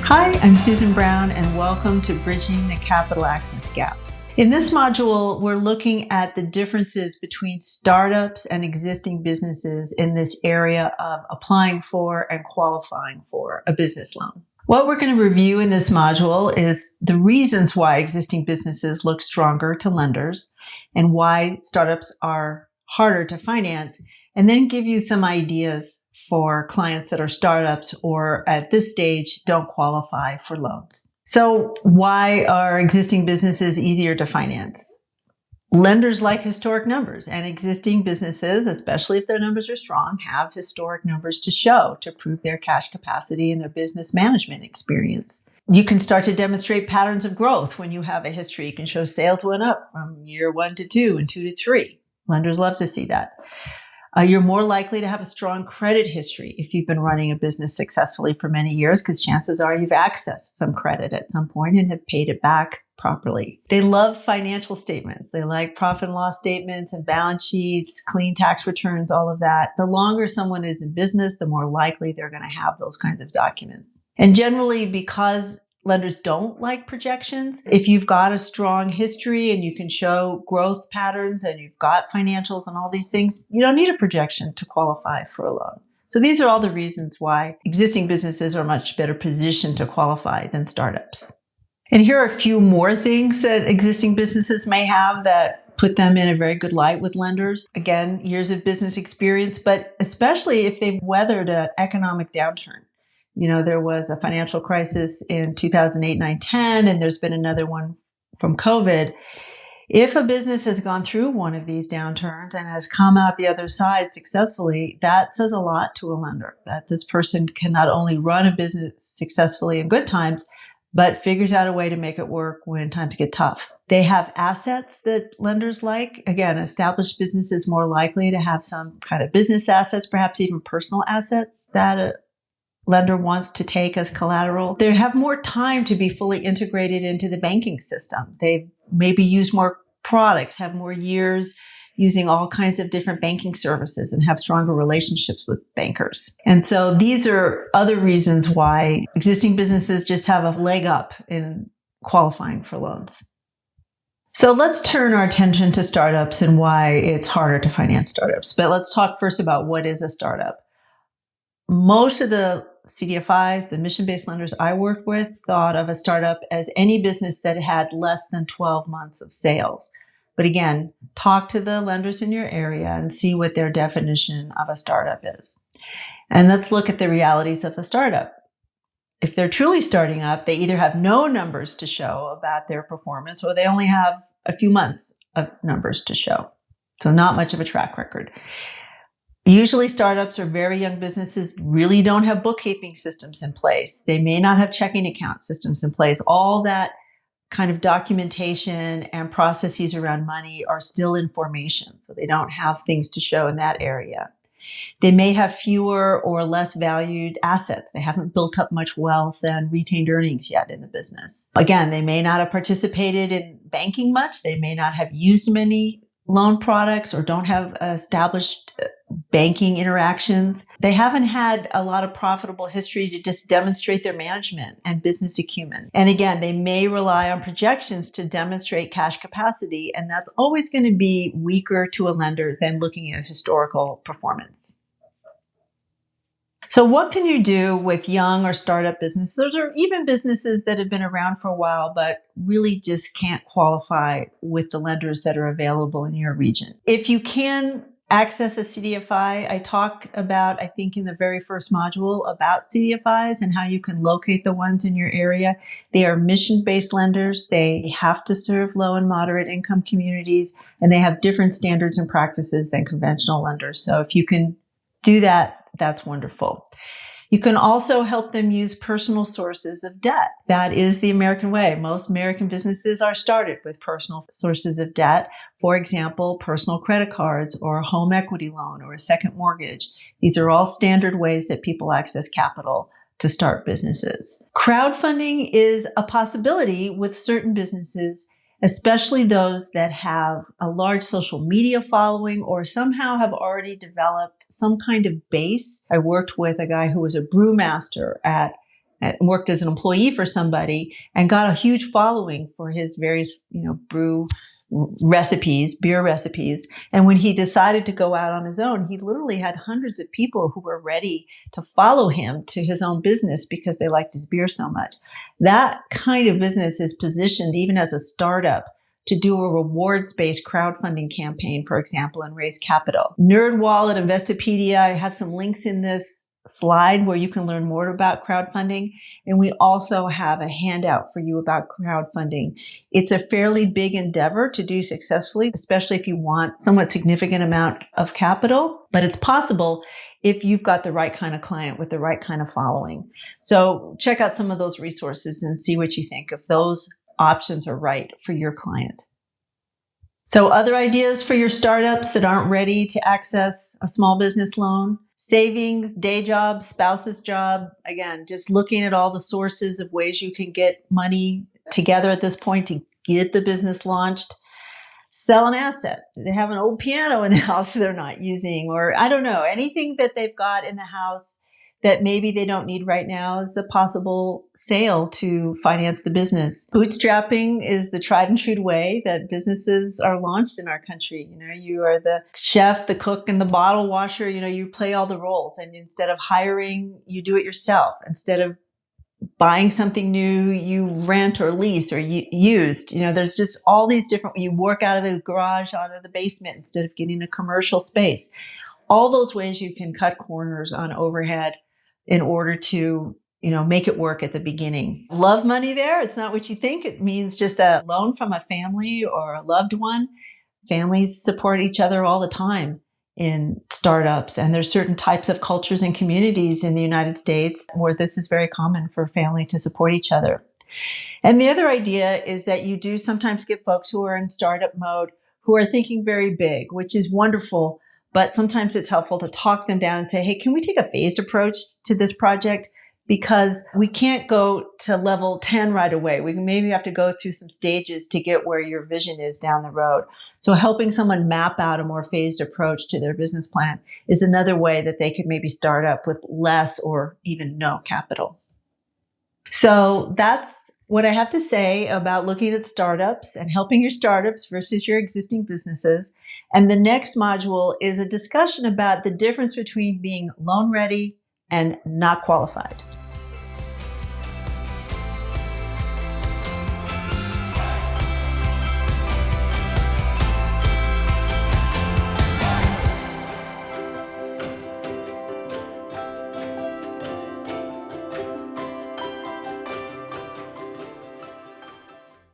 Hi, I'm Susan Brown, and welcome to Bridging the Capital Access Gap. In this module, we're looking at the differences between startups and existing businesses in this area of applying for and qualifying for a business loan. What we're going to review in this module is the reasons why existing businesses look stronger to lenders and why startups are harder to finance, and then give you some ideas for clients that are startups or at this stage don't qualify for loans. So why are existing businesses easier to finance? Lenders like historic numbers, and existing businesses, especially if their numbers are strong, have historic numbers to show to prove their cash capacity and their business management experience. You can start to demonstrate patterns of growth when you have a history. You can show sales went up from year 1 to 2 and 2 to 3. Lenders love to see that. You're more likely to have a strong credit history if you've been running a business successfully for many years, because chances are you've accessed some credit at some point and have paid it back properly. They love financial statements. They like profit and loss statements and balance sheets, clean tax returns, all of that. The longer someone is in business, the more likely they're going to have those kinds of documents. And generally, because lenders don't like projections, if you've got a strong history and you can show growth patterns and you've got financials and all these things, you don't need a projection to qualify for a loan. So these are all the reasons why existing businesses are much better positioned to qualify than startups. And here are a few more things that existing businesses may have that put them in a very good light with lenders. Again, years of business experience, but especially if they've weathered an economic downturn. You know, there was a financial crisis in 2008, 9, 10, and there's been another one from COVID. If a business has gone through one of these downturns and has come out the other side successfully, that says a lot to a lender, that this person can not only run a business successfully in good times, but figures out a way to make it work when times get tough. They have assets that lenders like. Again, established business is more likely to have some kind of business assets, perhaps even personal assets that a lender wants to take as collateral. They have more time to be fully integrated into the banking system. They've maybe used more products, have more years using all kinds of different banking services, and have stronger relationships with bankers. And so these are other reasons why existing businesses just have a leg up in qualifying for loans. So let's turn our attention to startups and why it's harder to finance startups. But let's talk first about what is a startup. Most of the CDFIs, the mission-based lenders I worked with, thought of a startup as any business that had less than 12 months of sales. But again, talk to the lenders in your area and see what their definition of a startup is. And let's look at the realities of a startup. If they're truly starting up, they either have no numbers to show about their performance, or they only have a few months of numbers to show. So not much of a track record. Usually startups or very young businesses really don't have bookkeeping systems in place. They may not have checking account systems in place. All that kind of documentation and processes around money are still in formation, so they don't have things to show in that area. They may have fewer or less valued assets. They haven't built up much wealth and retained earnings yet in the business. Again, they may not have participated in banking much. They may not have used many loan products or don't have established banking interactions. They haven't had a lot of profitable history to just demonstrate their management and business acumen. And again, they may rely on projections to demonstrate cash capacity, and that's always going to be weaker to a lender than looking at historical performance. So what can you do with young or startup businesses, or even businesses that have been around for a while but really just can't qualify with the lenders that are available in your region? If you can access a CDFI, I talked about, I think in the very first module, about CDFIs and how you can locate the ones in your area. They are mission-based lenders. They have to serve low and moderate income communities, and they have different standards and practices than conventional lenders. So if you can do that, that's wonderful. You can also help them use personal sources of debt. That is the American way. Most American businesses are started with personal sources of debt. For example, personal credit cards or a home equity loan or a second mortgage. These are all standard ways that people access capital to start businesses. Crowdfunding is a possibility with certain businesses, especially those that have a large social media following or somehow have already developed some kind of base. I worked with a guy who was a brewmaster at and worked as an employee for somebody and got a huge following for his various, brew recipes, beer recipes. And when he decided to go out on his own, he literally had hundreds of people who were ready to follow him to his own business because they liked his beer so much. That kind of business is positioned even as a startup to do a rewards-based crowdfunding campaign, for example, and raise capital. NerdWallet, Investopedia, I have some links in this slide where you can learn more about crowdfunding. And we also have a handout for you about crowdfunding. It's a fairly big endeavor to do successfully, especially if you want somewhat significant amount of capital, but it's possible if you've got the right kind of client with the right kind of following. So check out some of those resources and see what you think if those options are right for your client. So other ideas for your startups that aren't ready to access a small business loan: savings, day job, spouse's job. Again, just looking at all the sources of ways you can get money together at this point to get the business launched. Sell an asset. They have an old piano in the house they're not using, or I don't know, anything that they've got in the house that maybe they don't need right now is a possible sale to finance the business. Bootstrapping is the tried and true way that businesses are launched in our country. You are the chef, the cook, and the bottle washer. You play all the roles. And instead of hiring, you do it yourself. Instead of buying something new, you rent or lease or used. There's just all these different, you work out of the garage, out of the basement instead of getting a commercial space. All those ways you can cut corners on overhead in order to, make it work at the beginning. Love money there. It's not what you think. It means just a loan from a family or a loved one. Families support each other all the time in startups. And there's certain types of cultures and communities in the United States where this is very common for family to support each other. And the other idea is that you do sometimes get folks who are in startup mode who are thinking very big, which is wonderful. But sometimes it's helpful to talk them down and say, hey, can we take a phased approach to this project? Because we can't go to level 10 right away. We maybe have to go through some stages to get where your vision is down the road. So helping someone map out a more phased approach to their business plan is another way that they could maybe start up with less or even no capital. So that's what I have to say about looking at startups and helping your startups versus your existing businesses. And the next module is a discussion about the difference between being loan ready and not qualified.